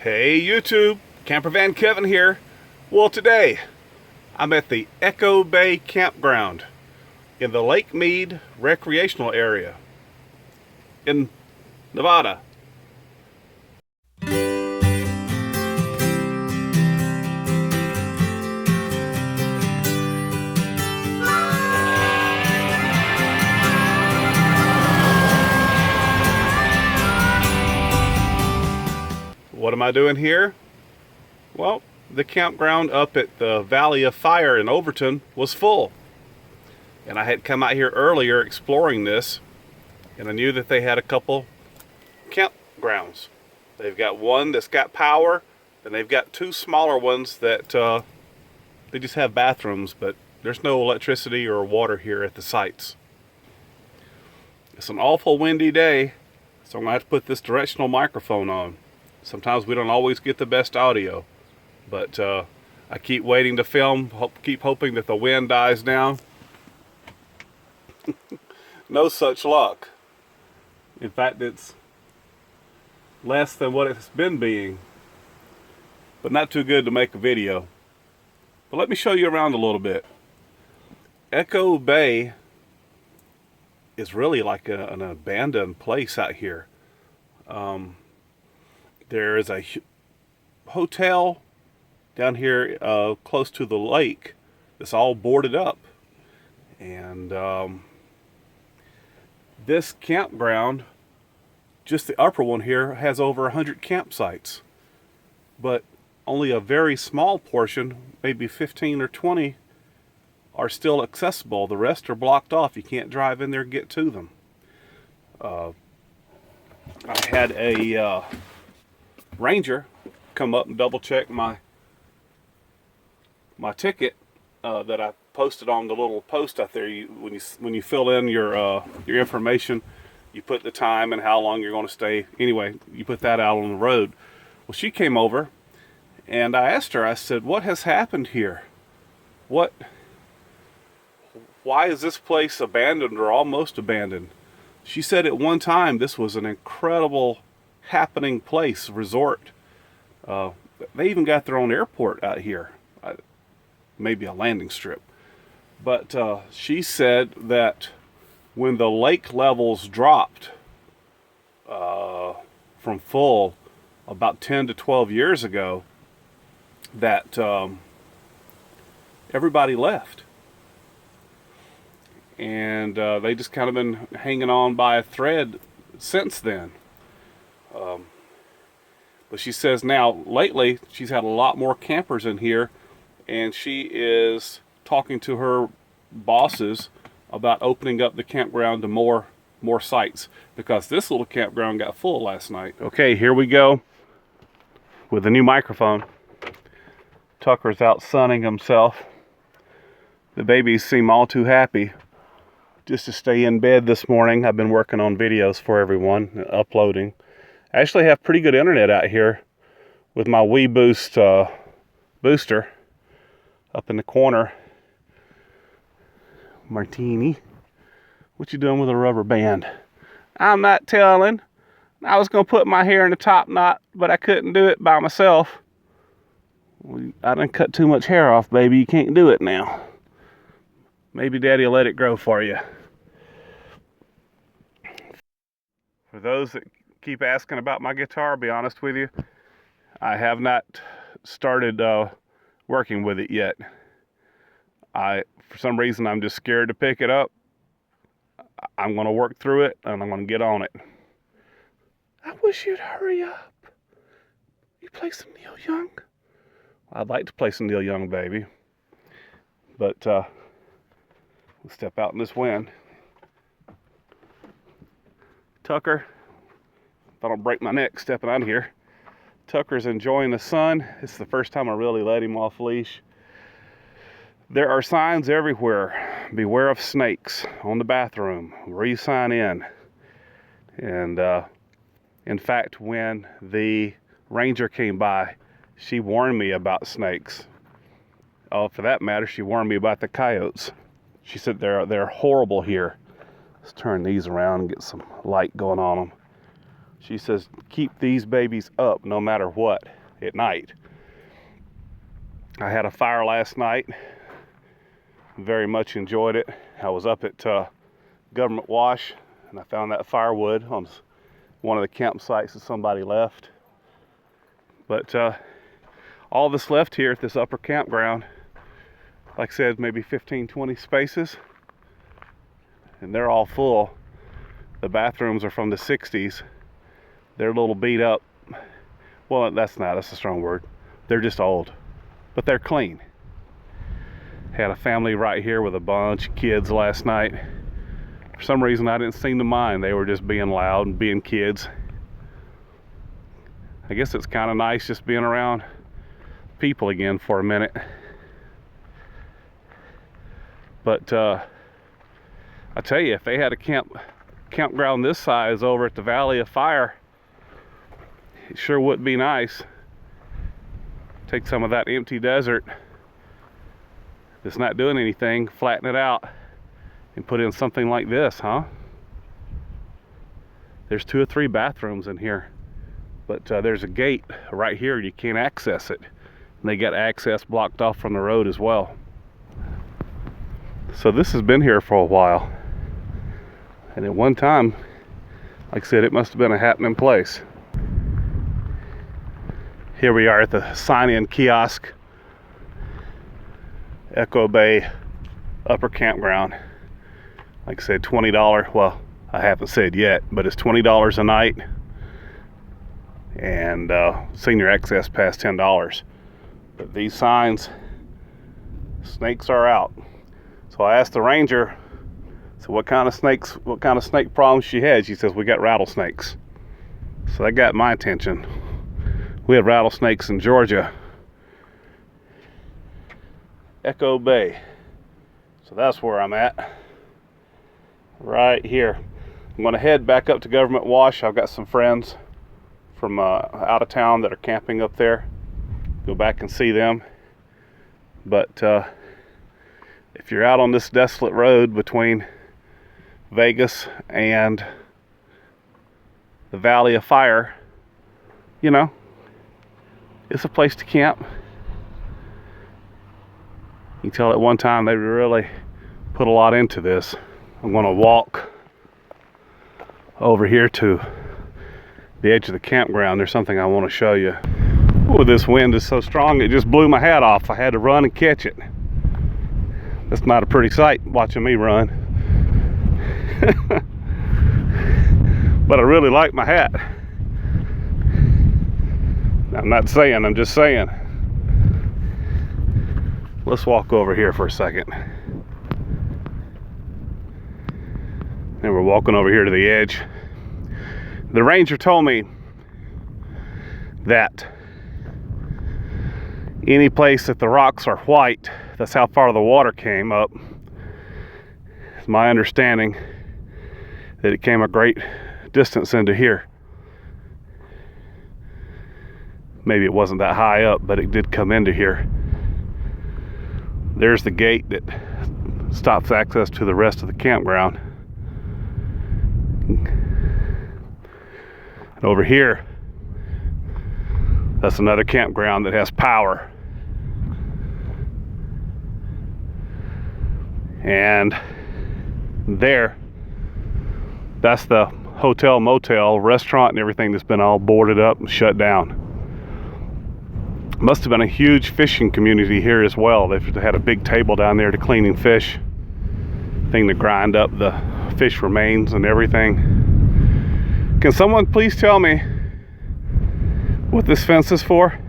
Hey YouTube, Campervan Kevin here. Well, today I'm at the Echo Bay Campground in the Lake Mead recreational area in Nevada. What am I doing here? Well, the campground up at the Valley of Fire in Overton was full. And I had come out here earlier exploring this, and I knew that they had a couple campgrounds. They've got one that's got power, and they've got two smaller ones that they just have bathrooms, but there's no electricity or water here at the sites. It's an awful windy day, so I'm going to have to put this directional microphone on. Sometimes we don't always get the best audio, but I keep waiting to film, keep hoping that the wind dies down. No such luck. In fact, it's less than what it's been being, but not too good to make a video. But let me show you around a little bit. Echo Bay is really like an abandoned place out here. There is a hotel down here close to the lake that's all boarded up. And this campground, just the upper one here, has over 100 campsites. But only a very small portion, maybe 15 or 20, are still accessible. The rest are blocked off. You can't drive in there and get to them. I had a ranger come up and double check my ticket that I posted on the little post out there. When you fill in your information, you put the time and how long you're going to stay. Anyway, you put that out on the road. Well, she came over and I asked her, I said, what has happened here? Why is this place abandoned or almost abandoned? She said at one time this was an incredible happening place, resort. They even got their own airport out here, maybe a landing strip. But she said that when the lake levels dropped from full about 10 to 12 years ago, that everybody left. And they just kind of been hanging on by a thread since then. But she says now, lately, she's had a lot more campers in here, and she is talking to her bosses about opening up the campground to more sites, because this little campground got full last night. Okay, here we go with the new microphone. Tucker's out sunning himself. The babies seem all too happy just to stay in bed this morning. I've been working on videos for everyone, uploading. I actually have pretty good internet out here with my WeBoost booster up in the corner. Martini, what you doing with a rubber band? I'm not telling. I was going to put my hair in a top knot, but I couldn't do it by myself. I done cut too much hair off, baby. You can't do it now. Maybe Daddy will let it grow for you. For those that keep asking about my guitar, I'll be honest with you, I have not started working with it yet. For some reason, I'm just scared to pick it up. I'm going to work through it, and I'm going to get on it. I wish you'd hurry up. You play some Neil Young? I'd like to play some Neil Young, baby. But we'll step out in this wind. Tucker, if I don't break my neck stepping out here. Tucker's enjoying the sun. It's the first time I really let him off leash. There are signs everywhere. Beware of snakes on the bathroom where you sign in. And in fact, when the ranger came by, she warned me about snakes. Oh, for that matter, she warned me about the coyotes. She said they're horrible here. Let's turn these around and get some light going on them. She says, keep these babies up no matter what. at night. I had a fire last night. Very much enjoyed it. I was up at Government Wash, and I found that firewood on one of the campsites that somebody left. But all that's left here at this upper campground, like I said, maybe 15-20 spaces, and they're all full. The bathrooms are from the 60s. They're a little beat up. Well, that's a strong word. They're just old, but they're clean. Had a family right here with a bunch of kids last night. For some reason, I didn't seem to mind. They were just being loud and being kids. I guess it's kind of nice just being around people again for a minute. But I tell you, if they had a campground this size over at the Valley of Fire, it sure would be nice. Take some of that empty desert that's not doing anything, flatten it out, and put in something like this, huh? There's 2 or 3 bathrooms in here, but there's a gate right here. You can't access it. And they got access blocked off from the road as well. So this has been here for a while. And at one time, like I said, it must have been a happening place. Here we are at the sign-in kiosk, Echo Bay Upper Campground. Like I said, $20. Well, I haven't said yet, but it's $20 a night, and senior access pass $10. But these signs, snakes are out. So I asked the ranger, so what kind of snake problems she had. She says, we got rattlesnakes. So that got my attention. We had rattlesnakes in Georgia. Echo Bay. So that's where I'm at. Right here. I'm going to head back up to Government Wash. I've got some friends from out of town that are camping up there. Go back and see them. But if you're out on this desolate road between Vegas and the Valley of Fire, you know, it's a place to camp. You can tell at one time they really put a lot into this. I'm going to walk over here to the edge of the campground. There's something I want to show you. Oh, this wind is so strong it just blew my hat off. I had to run and catch it. That's not a pretty sight, watching me run. But I really like my hat. I'm not saying, I'm just saying. Let's walk over here for a second. And we're walking over here to the edge. The ranger told me that any place that the rocks are white, that's how far the water came up. It's my understanding that it came a great distance into here. Maybe it wasn't that high up, but it did come into here. There's the gate that stops access to the rest of the campground. And over here, that's another campground that has power. And there, that's the hotel, motel, restaurant, and everything that's been all boarded up and shut down. Must have been a huge fishing community here as well. They had a big table down there to cleaning fish, thing to grind up the fish remains and everything. Can someone please tell me what this fence is for?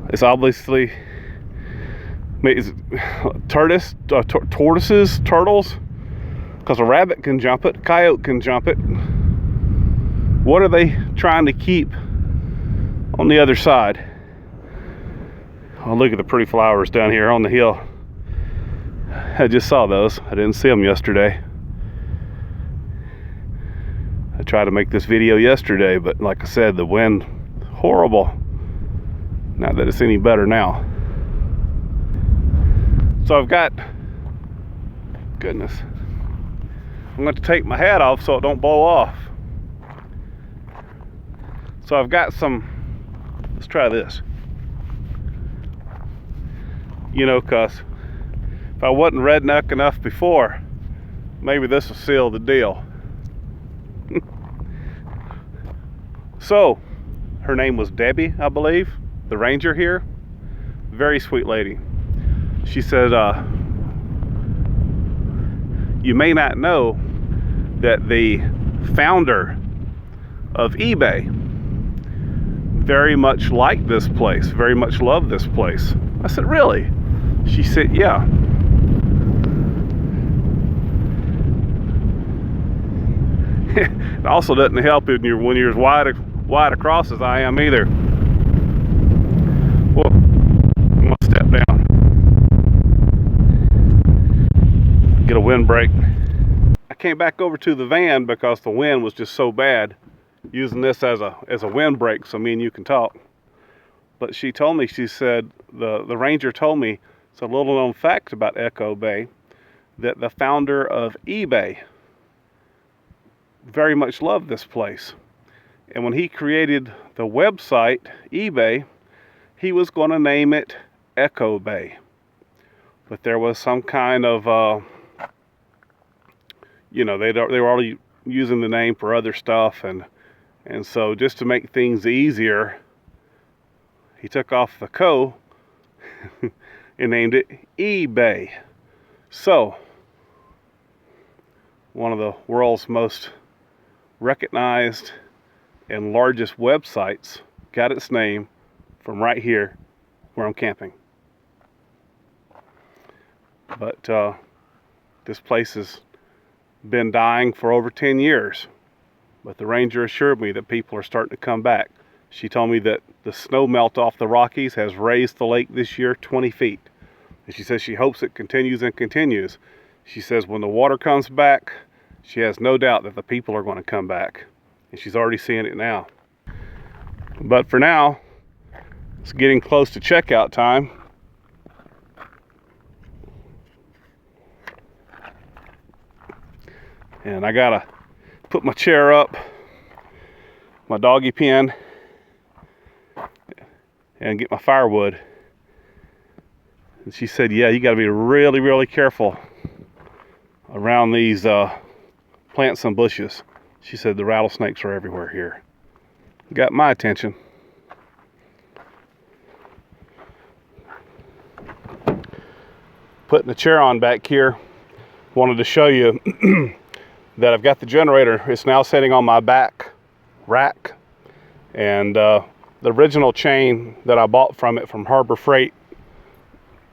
It's obviously, is it tortoises, turtles? Because a rabbit can jump it, a coyote can jump it. What are they trying to keep on the other side? Oh, look at the pretty flowers down here on the hill. I just saw those. I didn't see them yesterday. I tried to make this video yesterday, but like I said, the wind, horrible. Not that it's any better now. So I've got, goodness, I'm going to take my hat off so it don't blow off. So I've got some Let's try this. You know, cause if I wasn't redneck enough before, maybe this will seal the deal. So, her name was Debbie, I believe, the ranger here. Very sweet lady. She said, you may not know that the founder of eBay very much liked this place, very much loved this place. I said, really? She said, yeah. It also doesn't help when you're as wide across as I am either. Whoa, I'm gonna step down. Get a windbreak. I came back over to the van because the wind was just so bad, using this as a windbreak so me and you can talk. But she told me, she said, the ranger told me, it's a little known fact about Echo Bay, that the founder of eBay very much loved this place. And when he created the website, eBay, he was going to name it Echo Bay. But there was some kind of, you know, they were already using the name for other stuff. And so just to make things easier, he took off the co and named it eBay. So, one of the world's most recognized and largest websites got its name from right here where I'm camping. But this place has been dying for over 10 years. But the ranger assured me that people are starting to come back. She told me that the snow melt off the Rockies has raised the lake this year 20 feet. And she says she hopes it continues and continues. She says when the water comes back, she has no doubt that the people are going to come back. And she's already seeing it now. But for now, it's getting close to checkout time. And I gotta put my chair up, my doggy pen, and get my firewood. And she said, yeah, you gotta be really, really careful around these plants and bushes. She said the rattlesnakes are everywhere here. Got my attention. Putting the chair on back here, wanted to show you that I've got the generator. It's now sitting on my back rack, and the original chain that I bought from it from Harbor Freight,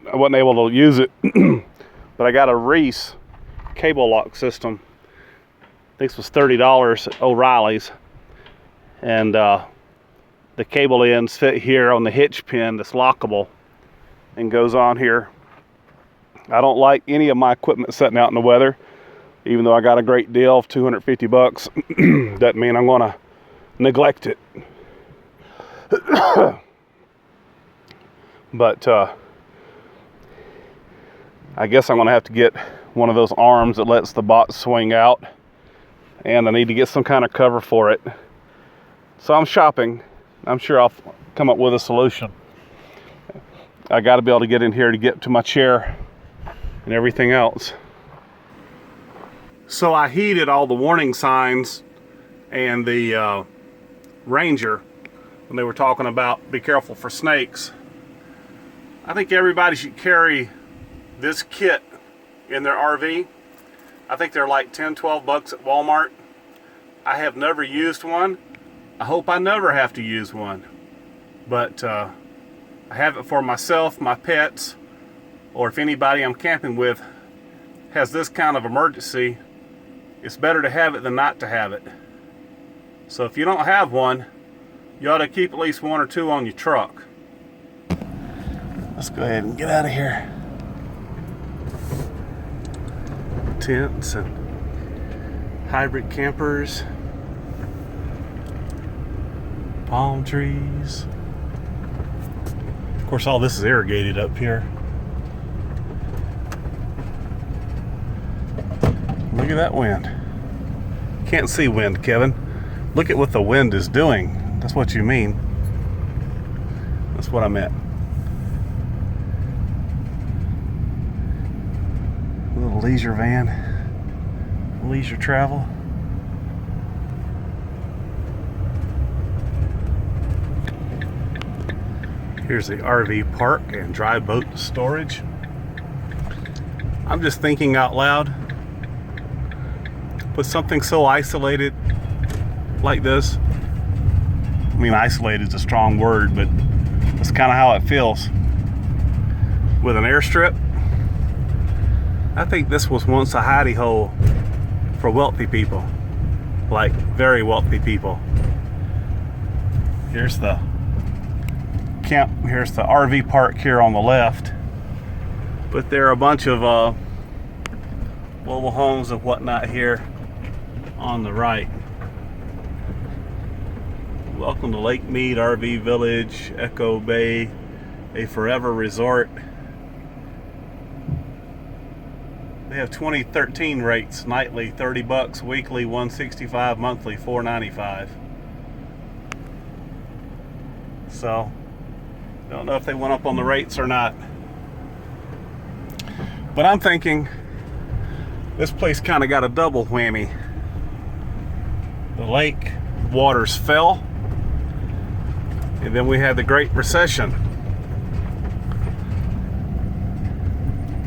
I wasn't able to use it, but I got a Reese cable lock system. I think this was $30 at O'Reilly's, and the cable ends fit here on the hitch pin that's lockable and goes on here. I don't like any of my equipment sitting out in the weather, even though I got a great deal of 250 bucks. Doesn't mean I'm gonna neglect it. But I guess I'm gonna have to get one of those arms that lets the box swing out, and I need to get some kind of cover for it. So I'm shopping. I'm sure I'll come up with a solution. I got to be able to get in here to get to my chair and everything else. So I heeded all the warning signs and the ranger when they were talking about be careful for snakes. I think everybody should carry this kit in their RV. I think they're like 10-12 bucks at Walmart. I have never used one. I hope I never have to use one. But I have it for myself, my pets, or if anybody I'm camping with has this kind of emergency. It's better to have it than not to have it. So if you don't have one, you ought to keep at least one or two on your truck. Let's go ahead and get out of here. Tents and hybrid campers, palm trees. Of course, all this is irrigated up here. Look at that wind. Can't see wind, Kevin. Look at what the wind is doing. That's what you mean. That's what I meant. A little leisure van, leisure travel. Here's the RV park and dry boat storage. I'm just thinking out loud. With something so isolated like this, I mean, isolated is a strong word, but that's kind of how it feels. With an airstrip, I think this was once a hidey hole for wealthy people, like very wealthy people. Here's the here's the RV park here on the left, but there are a bunch of mobile homes and whatnot here on the right. Welcome to Lake Mead RV Village, Echo Bay, a forever resort. They have 2013 rates, nightly $30, weekly $165, monthly $495. So, I don't know if they went up on the rates or not. But I'm thinking this place kind of got a double whammy. The lake waters fell, and then we had the Great Recession.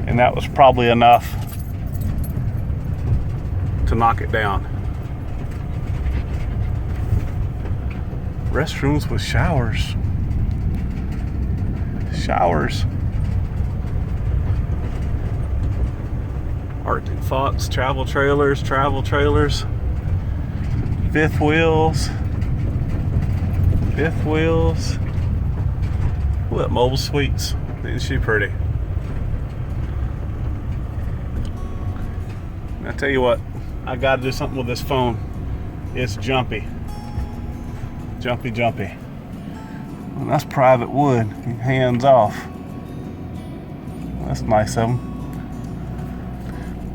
And that was probably enough to knock it down. Restrooms with showers. Showers. Arctic Fox travel trailers, fifth wheels. Ooh, that mobile suites. Isn't she pretty? I tell you what, I gotta do something with this phone. It's jumpy. Well, that's private wood. Hands off. That's nice of them.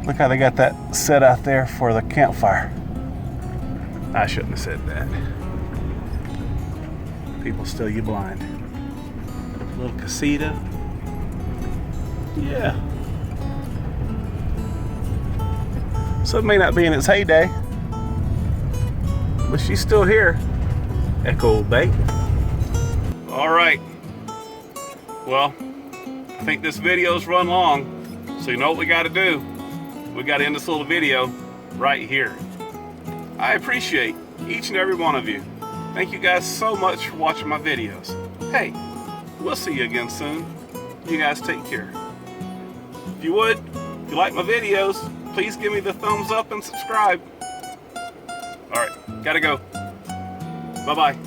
Look how they got that set out there for the campfire. I shouldn't have said that. People steal you blind. Little casita. Yeah. So it may not be in its heyday, but she's still here. Echo Bay. All right. Well, I think this video's run long, so you know what we got to do. We got to end this little video right here. I appreciate each and every one of you. Thank you guys so much for watching my videos. Hey, we'll see you again soon. You guys take care. If you would, if you like my videos, please give me the thumbs up and subscribe. All right, gotta go. Bye-bye.